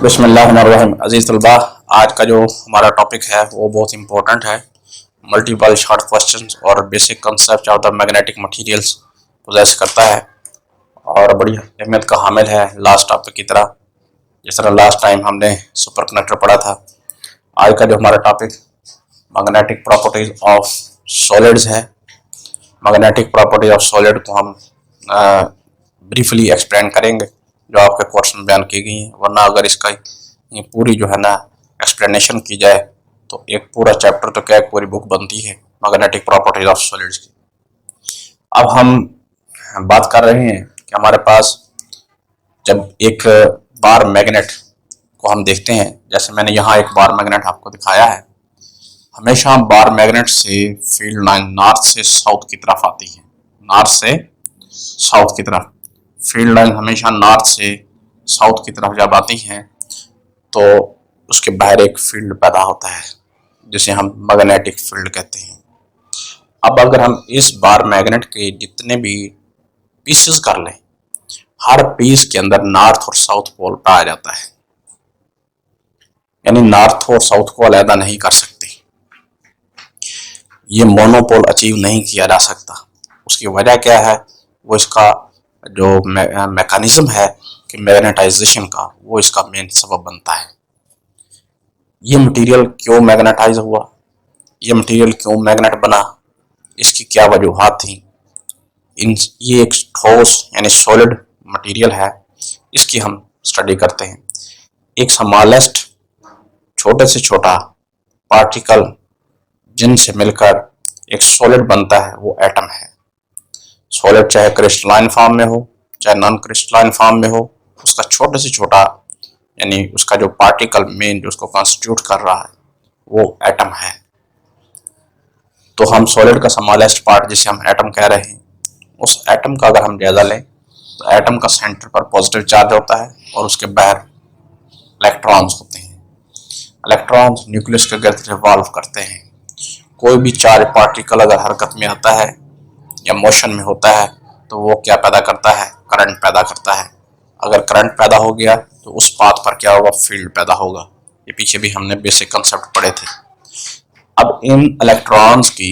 बिस्मिल्लाहिर्रहमानिर्रहीम। अजीज़ तलबा, आज का जो हमारा टॉपिक है वो बहुत इंपॉर्टेंट है। मल्टीपल शॉर्ट क्वेश्चंस और basic concept of the magnetic materials possess करता है और बड़ी अहमियत का हामिल है लास्ट टॉपिक की तरह। जिस तरह लास्ट टाइम हमने सुपर कंडक्टर पढ़ा था, आज का जो हमारा topic magnetic properties of solids है। मैग्नेटिक प्रॉपर्टीज ऑफ सॉलिड को हम ब्रीफली एक्सप्लेन करेंगे जो आपके कोर्स में बयान की गई है, वरना अगर इसका ये पूरी जो है ना एक्सप्लेनेशन की जाए तो एक पूरा चैप्टर तो क्या एक पूरी बुक बनती है मैग्नेटिक प्रॉपर्टीज ऑफ सॉलिड्स की। अब हम बात कर रहे हैं कि हमारे पास जब एक बार मैग्नेट को हम देखते हैं, जैसे मैंने यहाँ एक बार मैग्नेट आपको दिखाया है, हमेशा बार मैग्नेट से फील्ड लाइन नॉर्थ से साउथ की तरफ आती है। नॉर्थ से साउथ की तरफ फील्ड लाइन हमेशा नॉर्थ से साउथ की तरफ जब आती हैं तो उसके बाहर एक फील्ड पैदा होता है जिसे हम मैग्नेटिक फील्ड कहते हैं। अब अगर हम इस बार मैग्नेट के जितने भी पीसेस कर लें, हर पीस के अंदर नॉर्थ और साउथ पोल पाया जाता है, यानी नॉर्थ और साउथ को अलग नहीं कर सकते। ये मोनोपोल अचीव नहीं किया जा सकता। उसकी वजह क्या है? वो इसका जो मैकेनिज्म है कि मैग्नेटाइजेशन का, वो इसका मेन सबब बनता है। ये मटेरियल क्यों मैग्नेटाइज हुआ, ये मटेरियल क्यों मैग्नेट बना, इसकी क्या वजूहात थी। ये एक ठोस यानी सॉलिड मटेरियल है, इसकी हम स्टडी करते हैं। एक स्मॉलेस्ट छोटे से छोटा पार्टिकल जिनसे मिलकर एक सॉलिड बनता है वो एटम है। सॉलिड चाहे क्रिस्टलाइन फॉर्म में हो चाहे नॉन क्रिस्टलाइन फॉर्म में हो, उसका छोटे से छोटा यानी उसका जो पार्टिकल मेन जो उसको कॉन्स्टिट्यूट कर रहा है वो एटम है। तो हम सॉलिड का स्मॉलेस्ट पार्ट जिसे हम एटम कह रहे हैं, उस एटम का अगर हम जायजा लें तो एटम का सेंटर पर पॉजिटिव चार्ज होता है और उसके बाहर इलेक्ट्रॉन्स होते हैं। इलेक्ट्रॉन्स न्यूक्लियस के गिर्द रिवॉल्व करते हैं। कोई भी चार्ज पार्टिकल अगर हरकत में आता है या मोशन में होता है तो वो क्या पैदा करता है? करंट पैदा करता है। अगर करंट पैदा हो गया तो उस पाथ पर क्या होगा? फील्ड पैदा होगा। ये पीछे भी हमने बेसिक कंसेप्ट पढ़े थे। अब इन इलेक्ट्रॉन्स की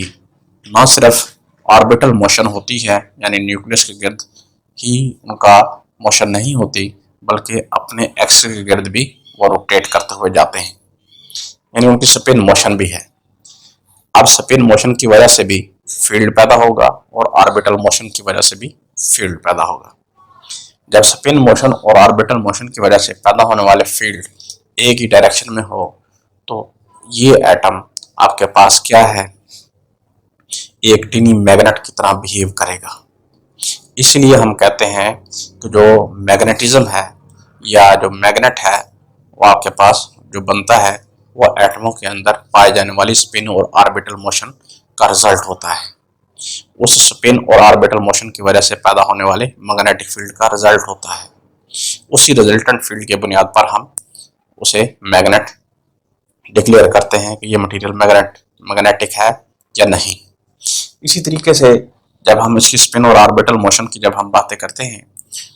न सिर्फ ऑर्बिटल मोशन होती है, यानी न्यूक्लियस के गिर्द ही उनका मोशन नहीं होती, बल्कि अपने एक्सिस के गिर्द भी वो रोटेट करते हुए जाते हैं, यानी उनकी स्पिन मोशन भी है। अब स्पिन मोशन की वजह से भी फील्ड पैदा होगा और ऑर्बिटल मोशन की वजह से भी फील्ड पैदा होगा। जब स्पिन मोशन और ऑर्बिटल मोशन की वजह से पैदा होने वाले फील्ड एक ही डायरेक्शन में हो तो ये एटम आपके पास क्या है? एक टिनी मैग्नेट की तरह बिहेव करेगा। इसलिए हम कहते हैं कि जो मैग्नेटिज्म है या जो मैग्नेट है वो आपके पास जो बनता है वो एटमों के अंदर पाए जाने वाली स्पिन और ऑर्बिटल मोशन का रिजल्ट होता है। उस स्पिन और ऑर्बिटल मोशन की वजह से पैदा होने वाले मैग्नेटिक फील्ड का रिजल्ट होता है। उसी रिजल्टेंट फील्ड के बुनियाद पर हम उसे मैग्नेट डिक्लेयर करते हैं कि ये मटेरियल मैग्नेटिक है या नहीं। इसी तरीके से जब हम इसकी स्पिन और ऑर्बिटल मोशन की जब हम बातें करते हैं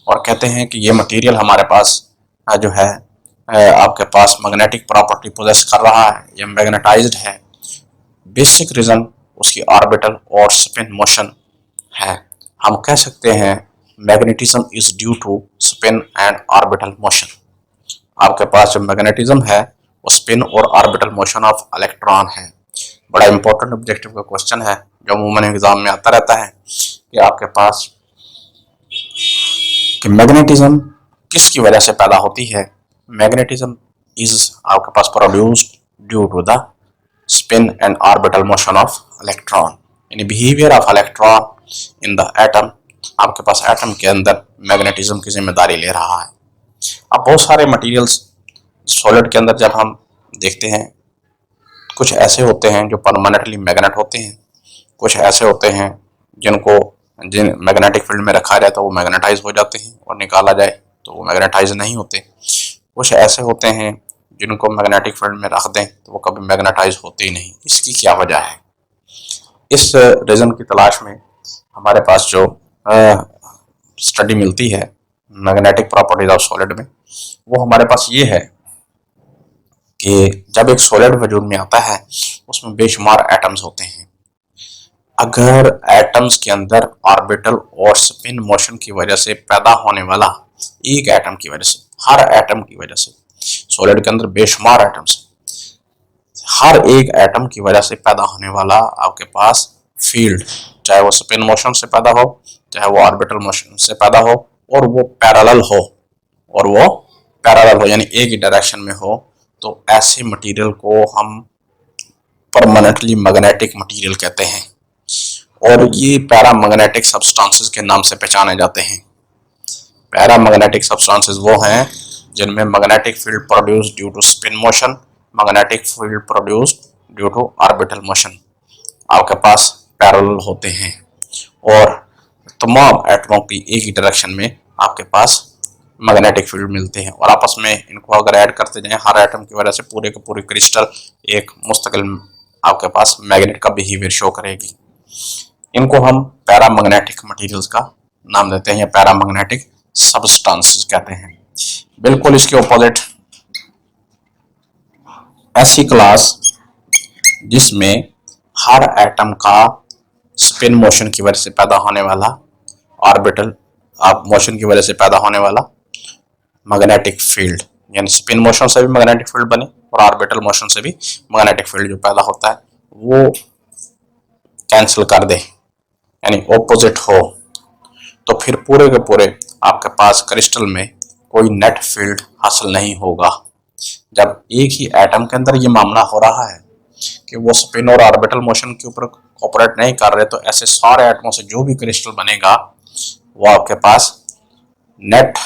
और कहते हैं कि ये मटेरियल हमारे पास जो है आपके पास मैग्नेटिक प्रॉपर्टी पोजेस कर रहा है या मैग्नेटाइज्ड है, बेसिक रीजन उसकी ऑर्बिटल और स्पिन मोशन है। हम कह सकते हैं magnetism is due to spin and orbital motion. आपके पास जो मैग्नेटिज्म है वो स्पिन और ऑर्बिटल मोशन ऑफ इलेक्ट्रॉन है। बड़ा इंपॉर्टेंट ऑब्जेक्टिव का क्वेश्चन है जो अमूमन एग्जाम में आता रहता है कि आपके पास कि मैग्नेटिज्म किसकी वजह से पैदा होती है। मैग्नेटिज्म इज आपके पास produced due to the spin and orbital motion of electron, यानी behavior of electron in the atom। आपके पास एटम के अंदर मैग्नेटिज्म की जिम्मेदारी ले रहा है। अब बहुत सारे मटेरियल्स सॉलिड के अंदर जब हम देखते हैं, कुछ ऐसे होते हैं जो परमानेंटली मैग्नेट होते हैं, कुछ ऐसे होते हैं जिन मैग्नेटिक फील्ड में रखा जाए तो वो मैग्नेटाइज हो जाते हैं और निकाला जाए तो वो मैग्नेटाइज नहीं होते। कुछ ऐसे होते हैं जिनको मैग्नेटिक फील्ड में रख दें तो वो कभी मैग्नेटाइज होते ही नहीं। इसकी क्या वजह है? इस रीज़न की तलाश में हमारे पास जो स्टडी मिलती है मैग्नेटिक प्रॉपर्टीज ऑफ सॉलिड में, वो हमारे पास ये है कि जब एक सॉलिड वजूद में आता है उसमें बेशुमार एटम्स होते हैं। अगर एटम्स के अंदर ऑर्बिटल और स्पिन मोशन की वजह से पैदा होने वाला एक एटम की वजह से, हर एटम की वजह से, सॉलिड के अंदर बेशुमार एटम्स, हर एक एटम की वजह से पैदा होने वाला आपके पास फील्ड, चाहे वो स्पिन मोशन से पैदा हो, चाहे वो ऑर्बिटल मोशन से पैदा हो, और वो पैरेलल हो, यानी एक ही डायरेक्शन में हो, तो ऐसे मटेरियल को हम परमानेंटली मैग्नेटिक मटेरियल कहते हैं। और ये पैरामैग्नेटिक सब्सटेंसेस के नाम से पहचाने जाते हैं। पैरामैग्नेटिक सब्सटेंसेस वो हैं जिनमें magnetic field produced due to spin motion, magnetic field produced due to orbital motion आपके पास पैरेलल होते हैं, और तमाम एटमों की एक ही डायरेक्शन में आपके पास मैग्नेटिक फील्ड मिलते हैं, और आपस में इनको अगर ऐड करते जाएं हर एटम की वजह से पूरे के पूरे क्रिस्टल एक मुस्तकिल आपके पास मैग्नेट का बिहेवियर शो करेगी। इनको हम पैरामैग्नेटिक मटेरियल्स का नाम देते हैं या पैरामैग्नेटिक सब्सटेंसेस कहते हैं। बिल्कुल इसके ऑपोजिट ऐसी क्लास जिसमें हर एटम का स्पिन मोशन की वजह से पैदा होने वाला, ऑर्बिटल मोशन की वजह से पैदा होने वाला मैग्नेटिक फील्ड, यानी स्पिन मोशन से भी मैग्नेटिक फील्ड बने और ऑर्बिटल मोशन से भी मैग्नेटिक फील्ड जो पैदा होता है वो कैंसिल कर दे, यानी ऑपोजिट हो, तो फिर पूरे के पूरे आपके पास क्रिस्टल में कोई नेट फील्ड हासिल नहीं होगा। जब एक ही एटम के अंदर ये मामला हो रहा है कि वो स्पिन और ऑर्बिटल मोशन के ऊपर कोऑपरेट नहीं कर रहे, तो ऐसे सारे एटमों से जो भी क्रिस्टल बनेगा वो आपके पास नेट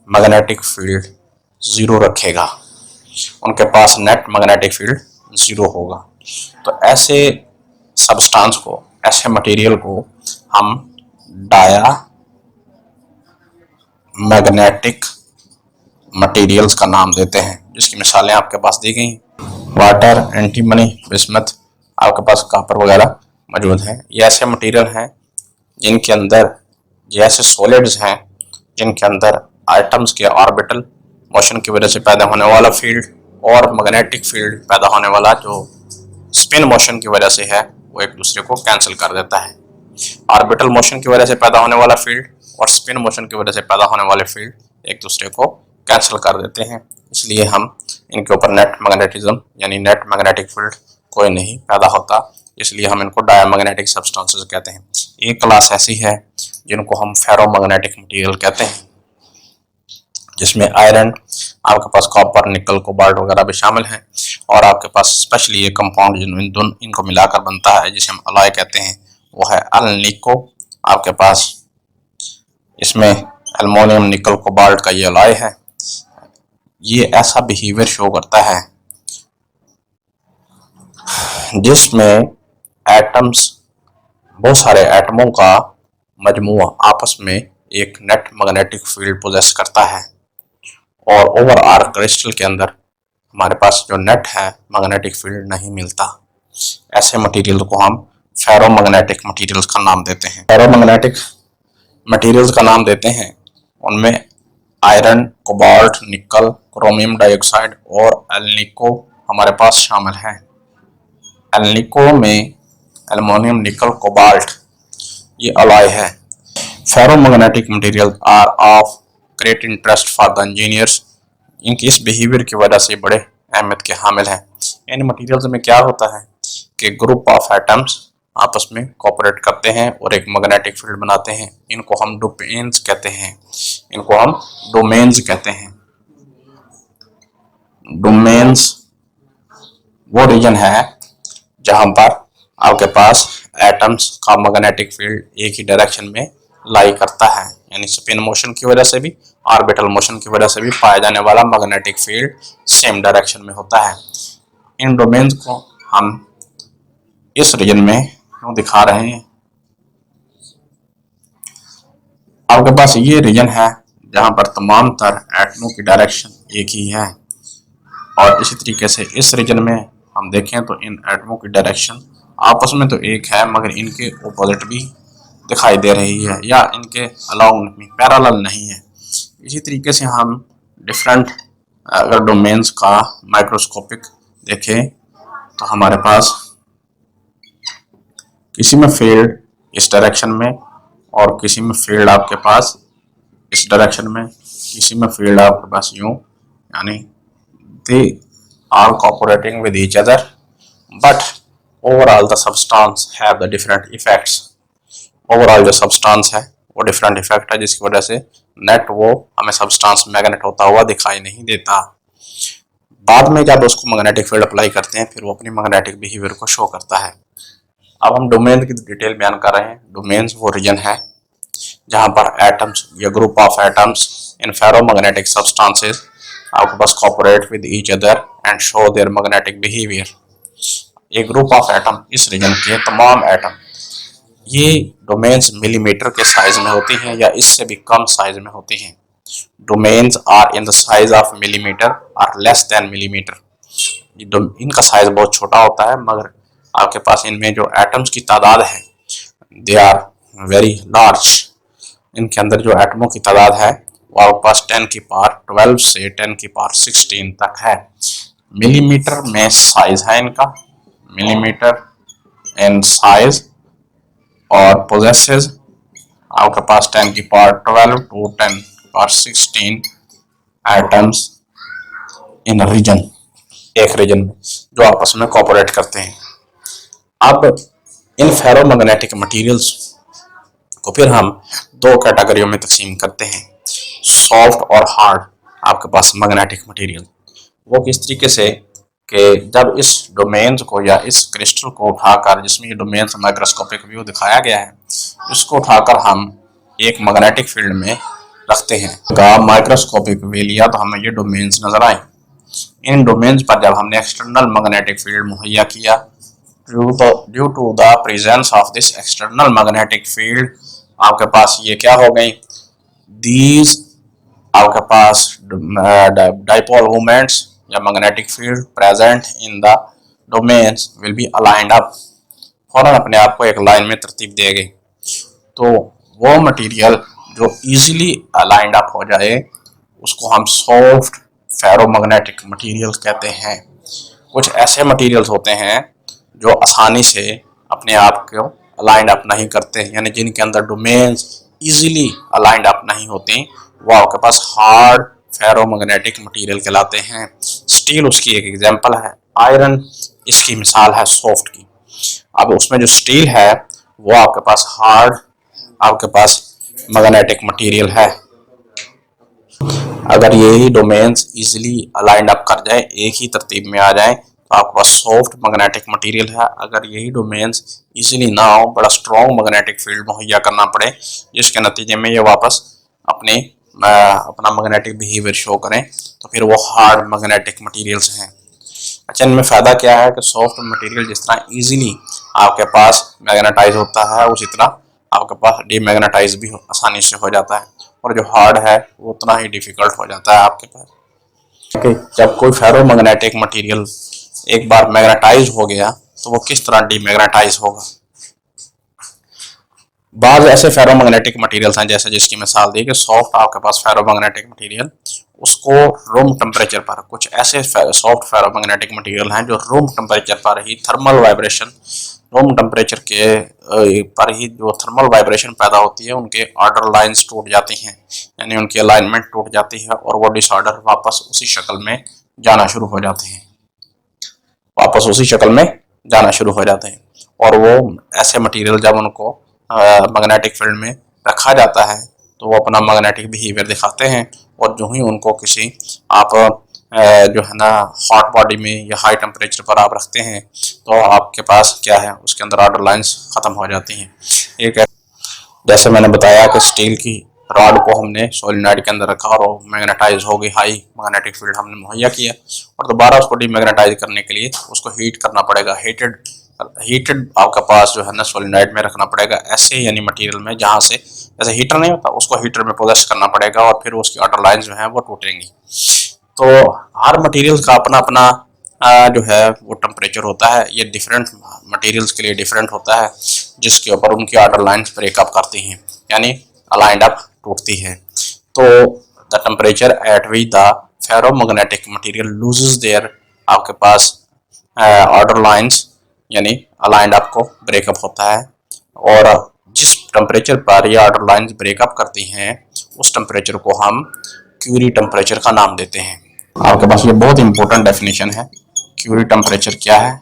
मैग्नेटिक फील्ड जीरो रखेगा, उनके पास नेट मैग्नेटिक फील्ड जीरो होगा। तो ऐसे सब्सटेंस को, ऐसे मटेरियल को हम डाया मैग्नेटिक मटेरियल्स का नाम देते हैं, जिसकी मिसालें आपके पास दी गई, वाटर, एंटीमनी, बिस्मथ, आपके पास कॉपर वगैरह मौजूद हैं। ये ऐसे मटेरियल हैं जिनके अंदर, ये ऐसे सॉलिड्स हैं जिनके अंदर आइटम्स के ऑर्बिटल मोशन की वजह से पैदा होने वाला फील्ड और मैग्नेटिक फील्ड पैदा होने वाला जो स्पिन मोशन की वजह से है वो एक दूसरे को कैंसिल कर देता है। ऑर्बिटल मोशन की वजह से पैदा होने वाला फील्ड और स्पिन मोशन की वजह से पैदा होने वाले फील्ड एक दूसरे को कैंसिल कर देते हैं, इसलिए हम इनके ऊपर नेट मैग्नेटिज्म यानी नेट मैग्नेटिक फील्ड कोई नहीं पैदा होता, इसलिए हम इनको डायमैग्नेटिक सब्सटेंसेस कहते हैं। एक क्लास ऐसी है जिनको हम फेरोमैग्नेटिक मटेरियल कहते हैं, जिसमें आयरन, आपके पास कॉपर, निकल, कोबाल्ट वगैरह भी शामिल हैं, और आपके पास स्पेशली ये कंपाउंड इनको मिलाकर बनता है जिसे हम अलॉय कहते हैं, वो है अल्निको। आपके पास इसमें एल्युमिनियम, निकल, कोबाल्ट का ये अलॉय है। ये ऐसा बिहेवियर शो करता है जिसमें एटम्स, बहुत सारे एटमों का मजमूआ आपस में एक नेट मैग्नेटिक फील्ड पोजेस करता है, और ओवरऑल क्रिस्टल के अंदर हमारे पास जो नेट है मैग्नेटिक फील्ड नहीं मिलता। ऐसे मटेरियल को हम फेरोमैग्नेटिक मटेरियल्स का नाम देते हैं। फेरोमैग्नेटिक मटेरियल्स का नाम देते हैं उनमें आयरन, कोबाल्ट, निकल, क्रोमियम डाइऑक्साइड और एल्निको हमारे पास शामिल हैं। एल्निको में एल्युमिनियम, निकल, कोबाल्ट ये अलॉय है। Ferromagnetic material are of great interest for the engineers. इनकी इस बिहेवियर की वजह से बड़े अहमियत के हामिल हैं। इन मटेरियल्स में क्या होता है कि ग्रुप ऑफ एटम्स आपस में कोऑपरेट करते हैं और एक मैग्नेटिक फील्ड बनाते हैं। इनको हम डोमेन्स कहते हैं, इनको हम डोमेन्स कहते हैं। डोमेन्स वो रीजन है जहां पर आपके पास एटम्स का मैग्नेटिक फील्ड एक ही डायरेक्शन में लाई करता है, यानी स्पिन मोशन की वजह से भी, ऑर्बिटल मोशन की वजह से भी पाया जाने वाला मैग्नेटिक फील्ड सेम डायरेक्शन में होता है। इन डोमेन्स को हम इस रीजन में क्यों दिखा रहे हैं, आपके पास ये रीजन है जहां पर तमाम तर एटमों की डायरेक्शन एक ही है, और इसी तरीके से इस रीजन में हम देखें तो इन एटमों की डायरेक्शन आपस में तो एक है मगर इनके ऑपोजिट भी दिखाई दे रही है, या इनके अलाउंग पैरेलल नहीं है। इसी तरीके से हम डिफरेंट अगर डोमेन्स का माइक्रोस्कोपिक देखें तो हमारे पास किसी में फील्ड इस डायरेक्शन में और किसी में फील्ड आपके पास इस डायरेक्शन में, किसी में फील्ड आपके पास यूं, यानी they are cooperating with each other but overall the substance have the different effects. Overall जो सब्सटेंस है वो डिफरेंट इफेक्ट है, जिसकी वजह से नेट वो हमें सब्सटेंस मैग्नेट होता हुआ दिखाई नहीं देता। बाद में जब उसको मैग्नेटिक फील्ड अप्लाई करते हैं फिर वो अपनी मैग्नेटिक बिहेवियर को शो करता है। अब हम डोमेन की डिटेल बयान कर रहे हैं। डोमेन्स वो रीजन है जहां पर एटम्स या group of atoms in ferromagnetic substances आपके पास cooperate with each other and show their magnetic behaviour. एक ग्रुप ऑफ एटम, इस रीजन के तमाम एटम, ये डोमेन्स मिलीमीटर के साइज में होती हैं या इससे भी कम साइज में होती हैं। Domains are in the size of millimetre और लेस देन मिलीमीटर। इनका साइज बहुत छोटा होता है, मगर आपके पास इनमें जो एटम्स की तादाद है दे आर वेरी लार्ज। इनके अंदर जो एटमों की तादाद है वो आपके पास 10 की पावर 12 से 10 की पावर 16 तक है। मिलीमीटर में साइज है इनका, मिलीमीटर इन साइज, और पोजेसेस आपके पास 10 की पावर 12 टू 10 की पावर 16 एटम्स इन रीजन, एक रीजन में जो आपस में कोऑपरेट करते हैं। अब इन फेरोमैग्नेटिक मटेरियल्स को फिर हम दो कैटेगरियों में तकसीम करते हैं, सॉफ्ट और हार्ड आपके पास मैग्नेटिक मटेरियल। वो किस तरीके से कि जब इस डोमेन्स को या इस क्रिस्टल को उठाकर, जिसमें ये डोमेन्स माइक्रोस्कोपिक व्यू दिखाया गया है, इसको उठाकर हम एक मैग्नेटिक फील्ड में रखते हैं का माइक्रोस्कोपिक व्यू लिया तो हमें ये डोमेन्स नजर आए। इन डोमेन्स पर जब हमने एक्सटर्नल मैग्नेटिक फील्ड मुहैया किया, due to the presence of this external magnetic field आपके पास ये क्या हो गई, दीज आपके पास डाइपोल मोमेंट्स या magnetic field present in the domains will be aligned up, फौरन अपने आप को एक लाइन में तरतीब देंगे। तो वो मटेरियल जो इजीली अलाइंड अप हो जाए उसको हम सॉफ्ट फेरोमैग्नेटिक मटेरियल कहते हैं। कुछ ऐसे मटेरियल्स होते हैं जो आसानी से अपने आप को अलाइंड अप नहीं करते, यानी जिनके अंदर डोमेन्स इजीली अलाइंड अप नहीं होती, वो आपके पास हार्ड फेरोमैग्नेटिक मटेरियल कहलाते हैं। स्टील उसकी एक एग्जांपल है, आयरन इसकी मिसाल है सॉफ्ट की। अब उसमें जो स्टील है वो आपके पास हार्ड आपके पास मैग्नेटिक मटेरियल है। अगर यही डोमेन्स इजीली अलाइंड अप कर जाए, एक ही तरतीब में आ जाए, तो आपके पास सॉफ्ट मैग्नेटिक मटेरियल है। अगर यही डोमेन्स इजीली ना हो, बड़ा स्ट्रॉन्ग मैग्नेटिक फील्ड मुहैया करना पड़े जिसके नतीजे में ये वापस अपना मैग्नेटिक बिहेवियर शो करें, तो फिर वो हार्ड मैग्नेटिक मटेरियल्स हैं। अच्छा, इनमें फ़ायदा क्या है कि सॉफ्ट मटेरियल जिस तरह इजीली आपके पास मैग्नेटाइज होता है, उसी तरह आपके पास डीमैग्नेटाइज भी आसानी से हो जाता है, और जो हार्ड है वो उतना ही डिफ़िकल्ट हो जाता है आपके पास। जब कोई फेरोमैग्नेटिक मटेरियल एक बार मैग्नेटाइज हो गया तो वो किस तरह डीमैग्नेटाइज होगा। बाद ऐसे फेरोमैग्नेटिक मटेरियल्स हैं, जैसे जिसकी मिसाल दी कि सॉफ्ट आपके पास फेरोमैग्नेटिक मटेरियल, उसको रूम टेम्परेचर पर, कुछ ऐसे सॉफ्ट फेरोमैग्नेटिक मटेरियल हैं जो रूम टेम्परेचर पर ही थर्मल वाइब्रेशन, रूम टेम्परेचर के पर ही जो थर्मल वाइब्रेशन पैदा होती है, उनके ऑर्डर लाइंस टूट जाती हैं, यानी उनकी अलाइनमेंट टूट जाती है और वो डिसऑर्डर वापस उसी शक्ल में जाना शुरू हो जाते हैं, वापस उसी शक्ल में जाना शुरू हो जाते हैं। और वो ऐसे मटेरियल जब उनको मैग्नेटिक फील्ड में रखा जाता है तो वो अपना मैग्नेटिक बिहेवियर दिखाते हैं, और जो ही उनको किसी आप जो है ना हॉट बॉडी में या हाई टेम्परेचर पर आप रखते हैं तो आपके पास क्या है, उसके अंदर ऑर्डर लाइंस ख़त्म हो जाती हैं। एक जैसे मैंने बताया कि स्टील की रॉड को हमने सोलिनॉइड के अंदर रखा और वो मैग्नेटाइज हो गई, हाई मैग्नेटिक फील्ड हमने मुहैया किया, और दोबारा उसको डीमैग्नेटाइज करने के लिए उसको हीट करना पड़ेगा, हीटेड आपके पास जो है ना सोलिनॉइड में रखना पड़ेगा, ऐसे यानी मटेरियल में जहाँ से जैसे हीटर नहीं होता उसको हीटर में पोजेस करना पड़ेगा, और फिर उसकी ऑर्डर लाइन जो है वो टूटेंगी। तो हर मटेरियल का अपना अपना जो है वो टेम्परेचर होता है, ये डिफरेंट मटेरियल्स के लिए डिफरेंट होता है, जिसके ऊपर उनकी ऑर्डर लाइंस ब्रेकअप करती हैं, यानी अलाइंड अप टूटती है। तो the temperature at which the ferromagnetic material loses their, आपके पास ऑर्डर लाइंस यानी अलाइंड आपको ब्रेकअप होता है, और जिस टेम्परेचर पर ये ऑर्डर लाइंस ब्रेकअप करती हैं उस टेम्परेचर को हम क्यूरी टेम्परेचर का नाम देते हैं। आपके पास ये बहुत इंपॉर्टेंट डेफिनेशन है। क्यूरी टेम्परेचर क्या है?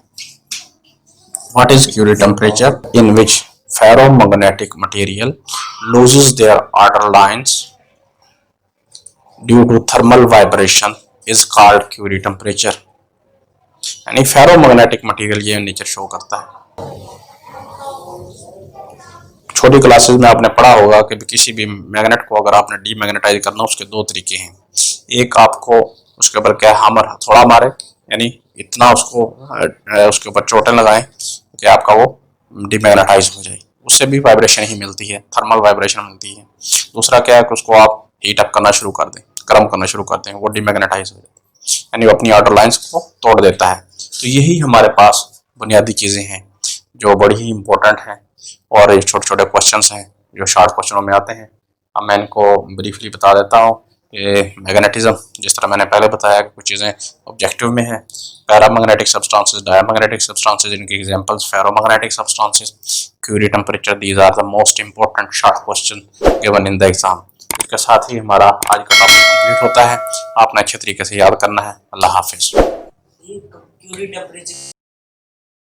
What is Curie temperature? In which ferromagnetic material loses their order lines due to thermal vibration is called Curie temperature। यानी फेरोमैग्नेटिक मटेरियल ये नेचर शो करता है। छोटी क्लासेस में आपने पढ़ा होगा कि किसी भी मैग्नेट को अगर आपने डीमैग्नेटाइज करना उसके दो तरीके हैं। एक, आपको उसके ऊपर क्या हैमर थोड़ा मारे, यानी इतना उसको उसके ऊपर चोटें लगाएं कि आपका वो डीमैग्नेटाइज हो जाए, उससे भी वाइब्रेशन ही मिलती है, थर्मल वाइब्रेशन मिलती है। दूसरा क्या है कि उसको आप हीट अप करना शुरू कर दें, गर्म करना शुरू कर दें, वो डीमैग्नेटाइज हो जाता है, यानी वो अपनी ऑर्डर लाइंस को तोड़ देता है। तो यही हमारे पास बुनियादी चीज़ें हैं जो बड़ी ही इंपॉर्टेंट हैं, और ये छोटे छोटे क्वेश्चंस हैं जो शॉर्ट क्वेश्चनों में आते हैं। अब मैं इनको ब्रीफली बता देता हूँ कि मैग्नेटिज्म, जिस तरह मैंने पहले बताया कि कुछ चीज़ें ऑब्जेक्टिव में है। पैरामैग्नेटिक सब्सटेंसेस, डायमैग्नेटिक सब्सटेंसेस, इनके examples ferromagnetic substances, Curie temperature, these are the most important short question given in the exam. इसके साथ ही हमारा आज का टॉपिक कंप्लीट होता है। आपने अच्छे तरीके से याद करना है। अल्लाह हाफिज।